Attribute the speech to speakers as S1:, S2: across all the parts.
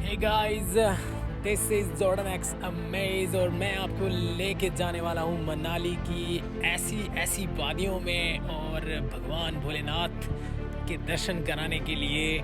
S1: Hey guys, this is Jordan X Amaze और मैं आपको लेके जाने वाला हूँ मनाली की ऐसी ऐसी वादियों में और भगवान भोलेनाथ के दर्शन कराने के लिए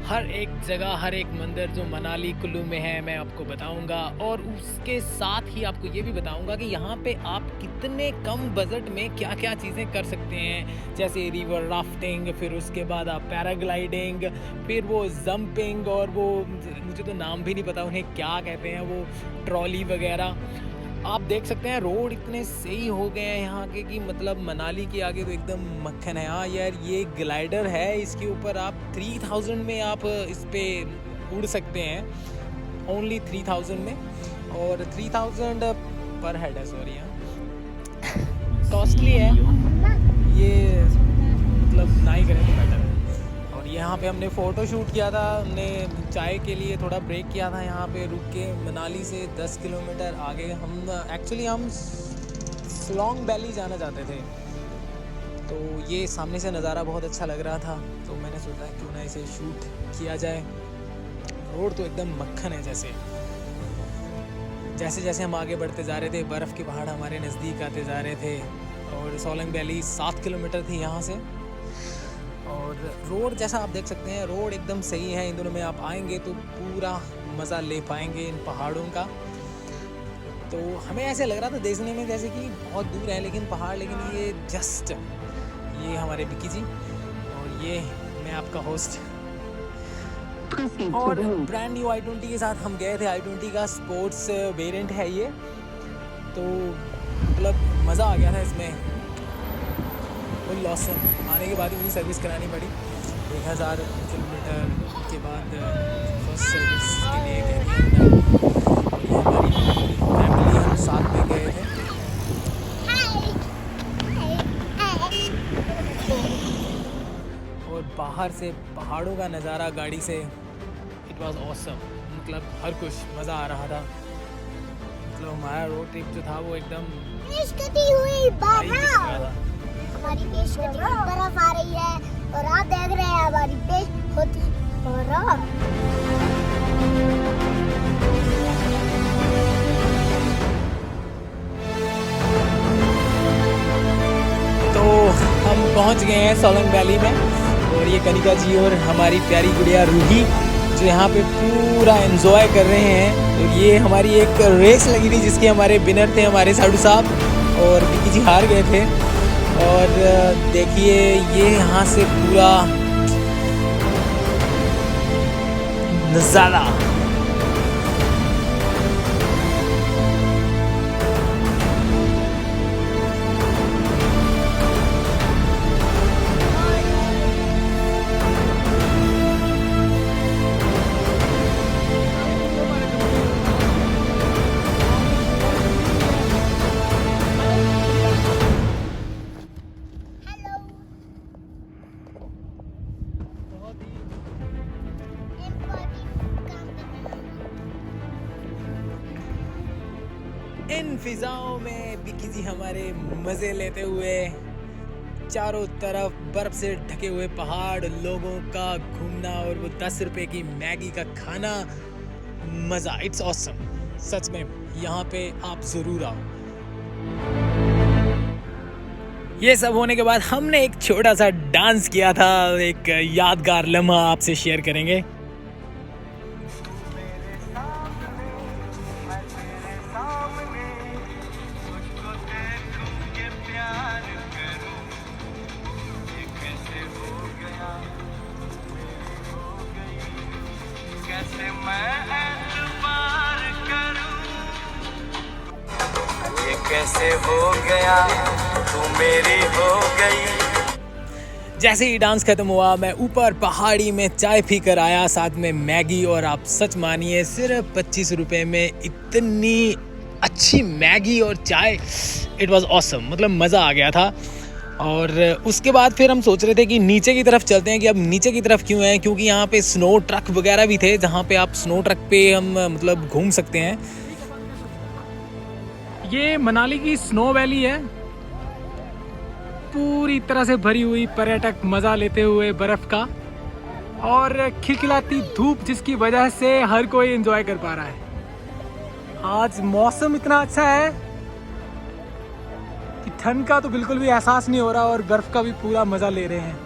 S1: हर एक जगह, हर एक मंदिर जो मनाली कुल्लू में है मैं आपको बताऊंगा। और उसके साथ ही आपको ये भी बताऊंगा कि यहाँ पे आप कितने कम बजट में क्या क्या चीज़ें कर सकते हैं, जैसे रिवर राफ्टिंग, फिर उसके बाद आप पैराग्लाइडिंग, फिर वो जंपिंग, और वो मुझे तो नाम भी नहीं पता उन्हें क्या कहते हैं, वो ट्रॉली वगैरह। आप देख सकते हैं रोड इतने सही हो गए हैं यहाँ के कि मतलब मनाली के आगे तो एकदम मक्खन है। हाँ यार, ये ग्लाइडर है, इसके ऊपर आप 3000 में आप इस पे उड़ सकते हैं, ओनली 3000 में, और 3000 पर हेड है। सॉरी, यहाँ कॉस्टली है ये, मतलब ना ही करें तो बेटर है। और यहाँ पे हमने फ़ोटो शूट किया था, हमने चाय के लिए थोड़ा ब्रेक किया था यहाँ पे रुक के। मनाली से 10 किलोमीटर आगे हम हम सोलोंग वैली जाना चाहते थे, तो ये सामने से नज़ारा बहुत अच्छा लग रहा था, तो मैंने सोचा क्यों ना इसे शूट किया जाए। रोड तो एकदम मक्खन है। जैसे जैसे हम आगे बढ़ते जा रहे थे, बर्फ़ के पहाड़ हमारे नज़दीक आते जा रहे थे, और सोलोंग वैली 7 किलोमीटर थी यहाँ से। और रोड जैसा आप देख सकते हैं, रोड एकदम सही है। इन दोनों में आप आएंगे तो पूरा मज़ा ले पाएंगे इन पहाड़ों का। तो हमें ऐसे लग रहा था देखने में जैसे कि बहुत दूर है लेकिन पहाड़, लेकिन ये जस्ट ये हमारे विक्की जी और ये मैं आपका होस्ट। और ब्रांड न्यू i20 के साथ हम गए थे। i20 का स्पोर्ट्स वेरिएंट है ये, तो मतलब मज़ा आ गया था इसमें। Full awesome. आने के बाद ही मुझे सर्विस करानी पड़ी 1000 किलोमीटर के बाद, फर्स्ट सर्विस के लिए कह दिया। और ये हमारी फैमिली, हम साथ में गए थे। और बाहर से पहाड़ों का नज़ारा गाड़ी से, इट वाज ऑसम। मतलब हर कुछ मज़ा आ रहा था। मतलब हमारा रोड ट्रिप जो था वो एकदम
S2: हमारी पेश होती हुई बर्फ आ रही है और आप देख रहे हैं हमारी पेश होती बर्फ।
S1: तो हम पहुंच गए हैं सोलोंग वैली में, और ये कनिका जी और हमारी प्यारी गुड़िया रूही जो यहाँ पे पूरा एंजॉय कर रहे हैं। और ये हमारी एक रेस लगी थी जिसके हमारे विनर थे हमारे साधु साहब, और विक्की जी हार गए थे। और देखिए ये यहाँ से पूरा नज़ारा। इन फिजाओं में विक्की जी हमारे मज़े लेते हुए, चारों तरफ बर्फ़ से ढके हुए पहाड़, लोगों का घूमना और वो 10 रुपए की मैगी का खाना, मज़ा। It's awesome. सच में यहाँ पे आप ज़रूर आओ। ये सब होने के बाद हमने एक छोटा सा डांस किया था, एक यादगार लम्हा आपसे शेयर करेंगे।
S3: कैसे हो गया तू मेरी हो गई।
S1: जैसे ही डांस खत्म हुआ, मैं ऊपर पहाड़ी में चाय पी कर आया, साथ में मैगी। और आप सच मानिए, सिर्फ 25 रुपये में इतनी अच्छी मैगी और चाय, इट वाज ऑसम। मतलब मज़ा आ गया था। और उसके बाद फिर हम सोच रहे थे कि नीचे की तरफ चलते हैं। कि अब नीचे की तरफ क्यों है, क्योंकि यहाँ पे स्नो ट्रक वगैरह भी थे, जहाँ पे आप स्नो ट्रक पे हम मतलब घूम सकते हैं। ये मनाली की स्नो वैली है, पूरी तरह से भरी हुई, पर्यटक मज़ा लेते हुए बर्फ़ का। और खिलखिलाती धूप जिसकी वजह से हर कोई एंजॉय कर पा रहा है। आज मौसम इतना अच्छा है कि ठंड का तो बिल्कुल भी एहसास नहीं हो रहा और बर्फ का भी पूरा मजा ले रहे हैं।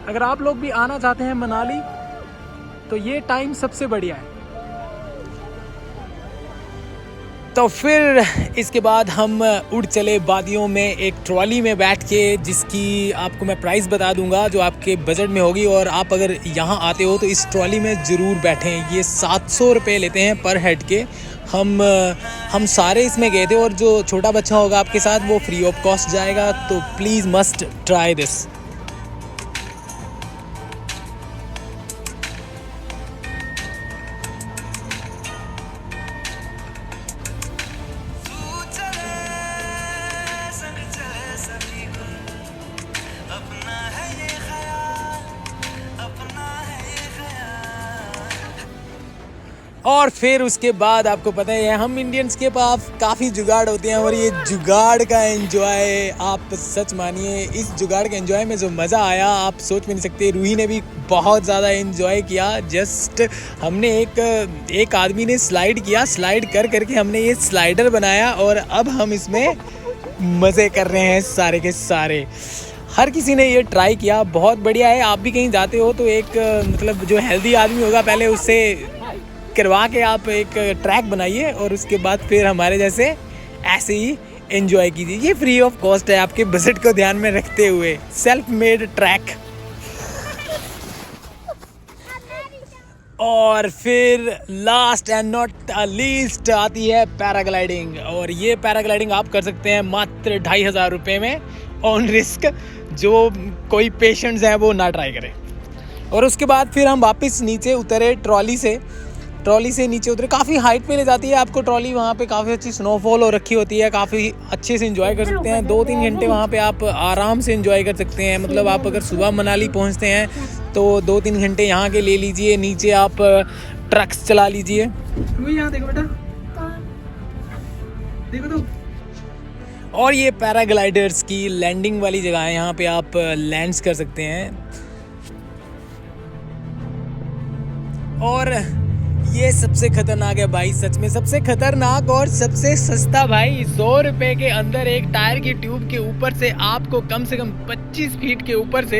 S1: अगर आप लोग भी आना चाहते हैं मनाली तो ये टाइम सबसे बढ़िया है। तो फिर इसके बाद हम उड़ चले वादियों में एक ट्रॉली में बैठ के, जिसकी आपको मैं प्राइस बता दूंगा जो आपके बजट में होगी। और आप अगर यहाँ आते हो तो इस ट्रॉली में ज़रूर बैठें। ये 700 रुपये लेते हैं पर हेड के। हम सारे इसमें गए थे और जो छोटा बच्चा होगा आपके साथ वो फ्री ऑफ कॉस्ट जाएगा। तो प्लीज़ मस्ट ट्राई दिस। और फिर उसके बाद आपको पता है हम इंडियंस के पास काफ़ी जुगाड़ होते हैं और ये जुगाड़ का एंजॉय आप सच मानिए, इस जुगाड़ के एंजॉय में जो मज़ा आया आप सोच भी नहीं सकते। रूही ने भी बहुत ज़्यादा एंजॉय किया। जस्ट हमने एक आदमी ने स्लाइड किया, स्लाइड कर करके हमने ये स्लाइडर बनाया और अब हम इसमें मज़े कर रहे हैं सारे के सारे। हर किसी ने ये ट्राई किया, बहुत बढ़िया है। आप भी कहीं जाते हो तो एक मतलब जो हेल्दी आदमी होगा पहले उससे करवा के आप एक ट्रैक बनाइए और उसके बाद फिर हमारे जैसे ऐसे ही एंजॉय कीजिए। ये फ्री ऑफ कॉस्ट है, आपके बजट को ध्यान में रखते हुए सेल्फ मेड ट्रैक। और फिर लास्ट एंड नॉट लीस्ट आती है पैराग्लाइडिंग। और ये पैराग्लाइडिंग आप कर सकते हैं मात्र 2500 रुपये में ऑन रिस्क। जो कोई पेशेंट्स हैं वो ना ट्राई करें। और उसके बाद फिर हम वापस नीचे उतरे ट्रॉली से नीचे उतरे। काफ़ी हाइट पे ले जाती है आपको ट्रॉली। वहाँ पे काफ़ी अच्छी स्नोफॉल हो रखी होती है, काफ़ी अच्छे से एंजॉय कर सकते हैं। 2-3 घंटे वहाँ पे आप आराम से एंजॉय कर सकते हैं। मतलब आप अगर सुबह मनाली पहुँचते हैं तो 2-3 घंटे यहाँ के ले लीजिए। नीचे आप ट्रक्स चला लीजिए। यहाँ देखो बेटा, देखो तो। और ये पैराग्लाइडर्स की लैंडिंग वाली जगह है, यहाँ पे आप लैंड्स कर सकते हैं। और ये सबसे खतरनाक है भाई, सच में सबसे खतरनाक और सबसे सस्ता भाई। 100 रुपये के अंदर एक टायर की ट्यूब के ऊपर से आपको कम से कम 25 फीट के ऊपर से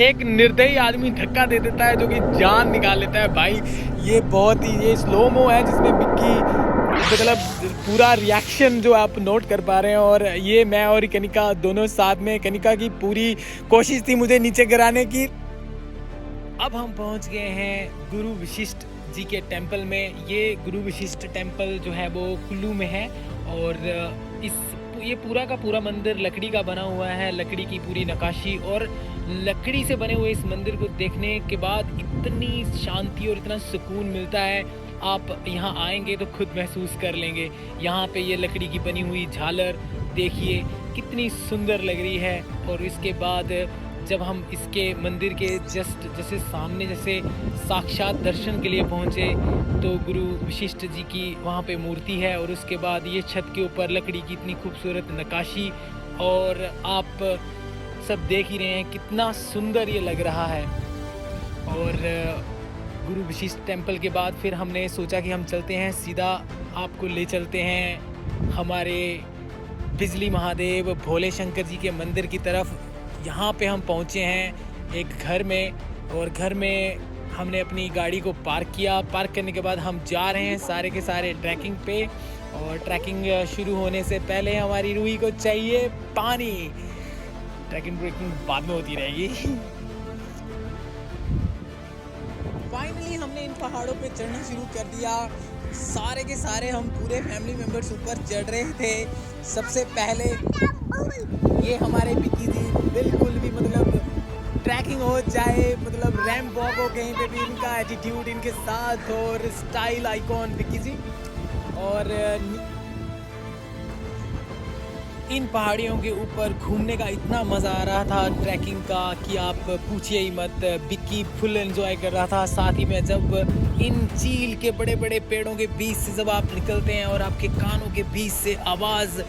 S1: एक निर्दयी आदमी धक्का दे देता है जो कि जान निकाल लेता है भाई। ये बहुत ही ये स्लोमो है जिसमें बिक्की मतलब पूरा रिएक्शन जो आप नोट कर पा रहे हैं। और ये मैं और कनिका दोनों साथ में, कनिका की पूरी कोशिश थी मुझे नीचे गिराने की। अब हम पहुंच गए हैं गुरु वशिष्ठ जी के टेंपल में। ये गुरु वशिष्ठ टेंपल जो है वो कुल्लू में है। और ये पूरा का पूरा मंदिर लकड़ी का बना हुआ है, लकड़ी की पूरी नक्काशी। और लकड़ी से बने हुए इस मंदिर को देखने के बाद इतनी शांति और इतना सुकून मिलता है, आप यहाँ आएंगे तो खुद महसूस कर लेंगे। यहाँ पे ये लकड़ी की बनी हुई झालर देखिए कितनी सुंदर लग रही है। और इसके बाद जब हम इसके मंदिर के जस्ट जैसे सामने जैसे साक्षात दर्शन के लिए पहुँचे तो गुरु वशिष्ठ जी की वहाँ पे मूर्ति है। और उसके बाद ये छत के ऊपर लकड़ी की इतनी खूबसूरत नक्काशी, और आप सब देख ही रहे हैं कितना सुंदर ये लग रहा है। और गुरु वशिष्ठ टेंपल के बाद फिर हमने सोचा कि हम चलते हैं सीधा, आपको ले चलते हैं हमारे बिजली महादेव भोले शंकर जी के मंदिर की तरफ। यहाँ पे हम पहुँचे हैं एक घर में, और घर में हमने अपनी गाड़ी को पार्क किया। पार्क करने के बाद हम जा रहे हैं सारे के सारे ट्रैकिंग पे। और ट्रैकिंग शुरू होने से पहले हमारी रूही को चाहिए पानी। ट्रैकिंग बाद में होती रहेगी। फाइनली हमने इन पहाड़ों पे चढ़ना शुरू कर दिया। सारे के सारे हम पूरे फैमिली मेम्बर्स ऊपर चढ़ रहे थे। सबसे पहले ये हमारे बिक्की जी बिल्कुल भी मतलब ट्रैकिंग हो चाहे मतलब रैंप वॉक हो, कहीं पे भी इनका एटीट्यूड इनके साथ और स्टाइल आइकॉन बिक्की जी। और इन पहाड़ियों के ऊपर घूमने का इतना मज़ा आ रहा था ट्रैकिंग का कि आप पूछिए ही मत। बिक्की फुल एंजॉय कर रहा था। साथ ही में जब इन चील के बड़े बड़े पेड़ों के बीच से जब आप निकलते हैं और आपके कानों के बीच से आवाज़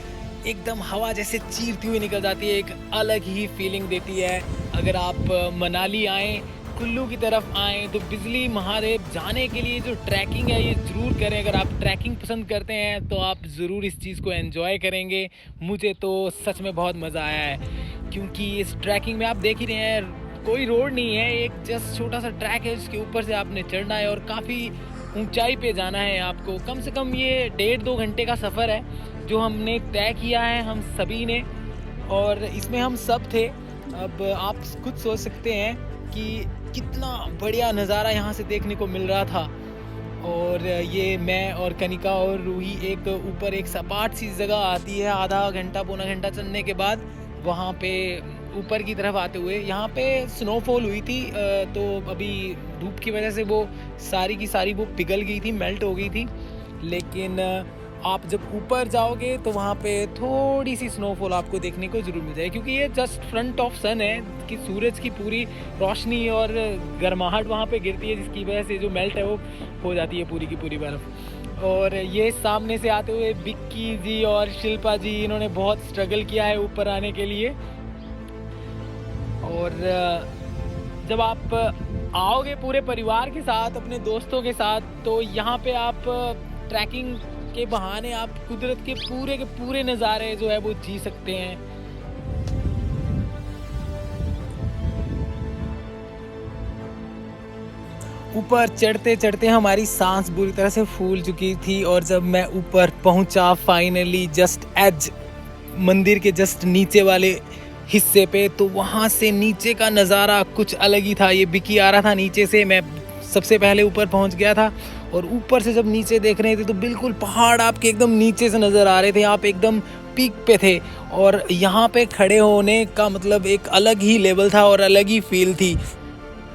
S1: एकदम हवा जैसे चीरती हुई निकल जाती है, एक अलग ही फीलिंग देती है। अगर आप मनाली आएँ, कुल्लू की तरफ आएँ तो बिजली महादेव जाने के लिए जो ट्रैकिंग है ये ज़रूर करें। अगर आप ट्रैकिंग पसंद करते हैं तो आप ज़रूर इस चीज़ को एंजॉय करेंगे। मुझे तो सच में बहुत मज़ा आया है, क्योंकि इस ट्रैकिंग में आप देख ही रहे हैं कोई रोड नहीं है, एक जस्ट छोटा सा ट्रैक है जिसके ऊपर से आपने चढ़ना है और काफ़ी ऊंचाई पे जाना है आपको। कम से कम ये 1.5-2 घंटे का सफ़र है जो हमने तय किया है हम सभी ने, और इसमें हम सब थे। अब आप खुद सोच सकते हैं कि कितना बढ़िया नज़ारा यहाँ से देखने को मिल रहा था। और ये मैं और कनिका और रूही एक ऊपर एक सपाट सी जगह आती है, आधा घंटा पौना घंटा चलने के बाद वहाँ पे ऊपर की तरफ आते हुए यहाँ पे स्नोफॉल हुई थी। तो अभी धूप की वजह से वो सारी की सारी वो पिघल गई थी, मेल्ट हो गई थी। लेकिन आप जब ऊपर जाओगे तो वहाँ पे थोड़ी सी स्नोफॉल आपको देखने को ज़रूर मिल जाएगी, क्योंकि ये जस्ट फ्रंट ऑफ सन है कि सूरज की पूरी रोशनी और गर्माहट वहाँ पे गिरती है, जिसकी वजह से जो मेल्ट है वो हो जाती है पूरी की पूरी बर्फ़। और ये सामने से आते हुए बिक्की जी और शिल्पा जी, इन्होंने बहुत स्ट्रगल किया है ऊपर आने के लिए। और जब आप आओगे पूरे परिवार के साथ, अपने दोस्तों के साथ, तो यहाँ पे आप ट्रैकिंग के बहाने आप कुदरत के पूरे नज़ारे जो है वो जी सकते हैं। ऊपर चढ़ते चढ़ते हमारी सांस बुरी तरह से फूल चुकी थी, और जब मैं ऊपर पहुंचा फाइनली जस्ट एज मंदिर के जस्ट नीचे वाले हिस्से पे, तो वहाँ से नीचे का नज़ारा कुछ अलग ही था। ये बिकी आ रहा था नीचे से, मैं सबसे पहले ऊपर पहुँच गया था, और ऊपर से जब नीचे देख रहे थे तो बिल्कुल पहाड़ आपके एकदम नीचे से नज़र आ रहे थे, आप एकदम पीक पे थे। और यहाँ पे खड़े होने का मतलब एक अलग ही लेवल था और अलग ही फील थी।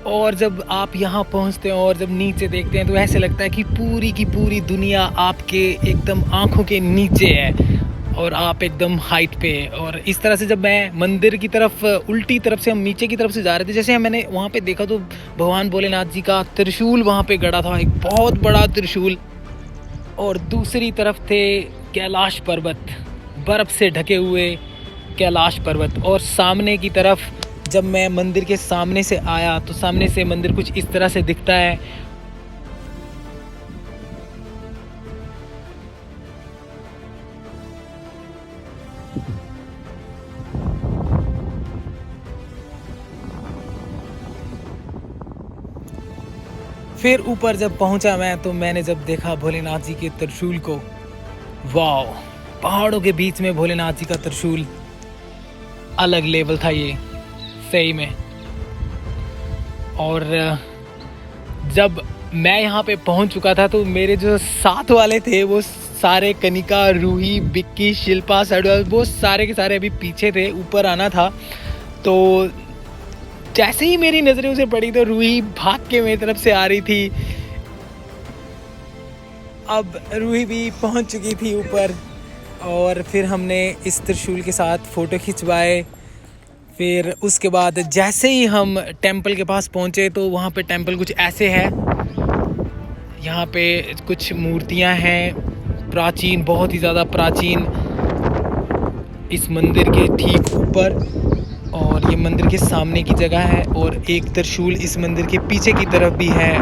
S1: और जब आप यहाँ पहुँचते हैं और जब नीचे देखते हैं तो ऐसे लगता है कि पूरी की पूरी दुनिया आपके एकदम आँखों के नीचे है और आप एकदम हाइट पे। और इस तरह से जब मैं मंदिर की तरफ उल्टी तरफ से हम नीचे की तरफ से जा रहे थे, जैसे मैंने वहाँ पे देखा तो भगवान भोलेनाथ जी का त्रिशूल वहाँ पे गड़ा था, एक बहुत बड़ा त्रिशूल। और दूसरी तरफ थे कैलाश पर्वत, बर्फ़ से ढके हुए कैलाश पर्वत। और सामने की तरफ जब मैं मंदिर के सामने से आया तो सामने से मंदिर कुछ इस तरह से दिखता है। फिर ऊपर जब पहुंचा मैं, तो मैंने जब देखा भोलेनाथ जी के त्रिशूल को, वाह, पहाड़ों के बीच में भोलेनाथ जी का त्रिशूल, अलग लेवल था ये सही में। और जब मैं यहाँ पे पहुँच चुका था तो मेरे जो साथ वाले थे वो सारे, कनिका, रूही, बिक्की, शिल्पा, सड़वा, वो सारे के सारे अभी पीछे थे, ऊपर आना था। तो जैसे ही मेरी नज़रें उसे पड़ी तो रूही भाग के मेरी तरफ से आ रही थी। अब रूही भी पहुँच चुकी थी ऊपर, और फिर हमने इस त्रिशूल के साथ फ़ोटो खिंचवाए। फिर उसके बाद जैसे ही हम टेंपल के पास पहुँचे तो वहाँ पे टेंपल कुछ ऐसे है, यहाँ पे कुछ मूर्तियाँ हैं प्राचीन, बहुत ही ज़्यादा प्राचीन, इस मंदिर के ठीक ऊपर। और ये मंदिर के सामने की जगह है, और एक त्रिशूल इस मंदिर के पीछे की तरफ भी है।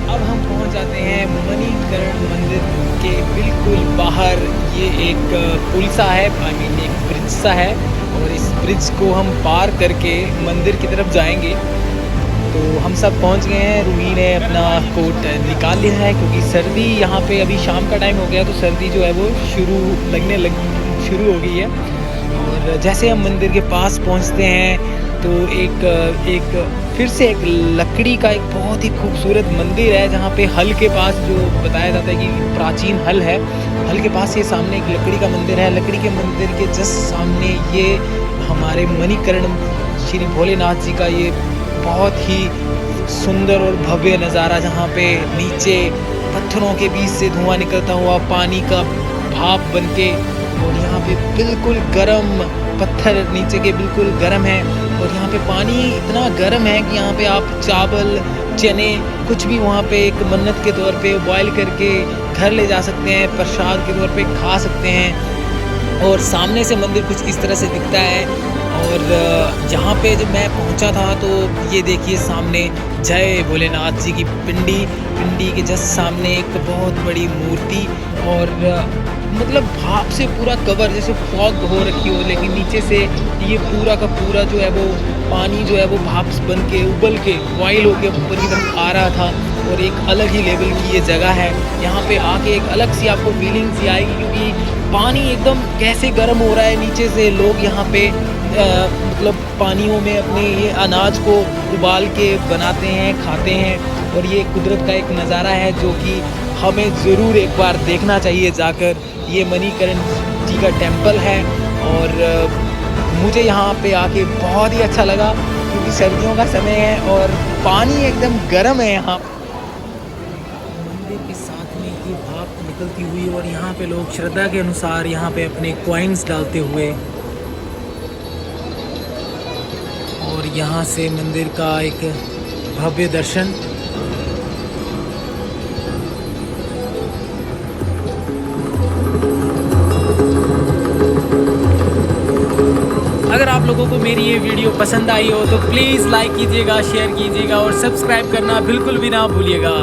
S1: अब हम पहुंच जाते हैं मणिकर्ण मंदिर के बिल्कुल बाहर। ये एक पुल सा है, एक ब्रिज सा है, और इस ब्रिज को हम पार करके मंदिर की तरफ जाएंगे। तो हम सब पहुंच गए हैं। रूही ने अपना कोट निकाल लिया है, क्योंकि सर्दी यहाँ पे अभी शाम का टाइम हो गया, तो सर्दी जो है वो शुरू हो गई है। और जैसे हम मंदिर के पास पहुँचते हैं तो एक फिर से एक लकड़ी का एक बहुत ही खूबसूरत मंदिर है, जहाँ पे हल के पास जो बताया जाता है कि प्राचीन हल है, हल के पास ये सामने एक लकड़ी का मंदिर है। लकड़ी के मंदिर के जस्ट सामने ये हमारे मणिकर्ण श्री भोलेनाथ जी का ये बहुत ही सुंदर और भव्य नज़ारा, जहाँ पे नीचे पत्थरों के बीच से धुआं निकलता हुआ पानी का भाप बनके, और यहाँ पे बिल्कुल गर्म पत्थर नीचे के बिल्कुल गर्म है, और यहाँ पे पानी इतना गर्म है कि यहाँ पे आप चावल चने कुछ भी वहाँ पे एक मन्नत के तौर पे बॉयल करके घर ले जा सकते हैं, प्रसाद के तौर पे खा सकते हैं। और सामने से मंदिर कुछ इस तरह से दिखता है। और यहाँ पे जब मैं पहुँचा था तो ये देखिए सामने जय भोलेनाथ जी की पिंडी के जस्ट सामने एक बहुत बड़ी मूर्ति, और मतलब भाप से पूरा कवर, जैसे फॉग हो रखी हो, लेकिन नीचे से ये पूरा का पूरा जो है वो पानी जो है वो भाप बन के उबल के बॉयल होके ऊपर की तरफ आ रहा था। और एक अलग ही लेवल की ये जगह है, यहाँ पे आके एक अलग सी आपको फीलिंग सी आएगी, क्योंकि पानी एकदम कैसे गर्म हो रहा है नीचे से। लोग यहाँ पे मतलब पानियों में अपने ये अनाज को उबाल के बनाते हैं, खाते हैं, और ये कुदरत का एक नज़ारा है जो कि हमें ज़रूर एक बार देखना चाहिए जाकर। ये मणिकर्ण जी का टेम्पल है, और मुझे यहाँ पे आके बहुत ही अच्छा लगा, क्योंकि सर्दियों का समय है और पानी एकदम गर्म है यहाँ। मंदिर के साथ में ये भाप निकलती हुई, और यहाँ पे लोग श्रद्धा के अनुसार यहाँ पे अपने कॉइन्स डालते हुए, और यहाँ से मंदिर का एक भव्य दर्शन। अगर आप लोगों को मेरी ये वीडियो पसंद आई हो तो प्लीज़ लाइक कीजिएगा, शेयर कीजिएगा, और सब्सक्राइब करना बिल्कुल भी ना भूलिएगा।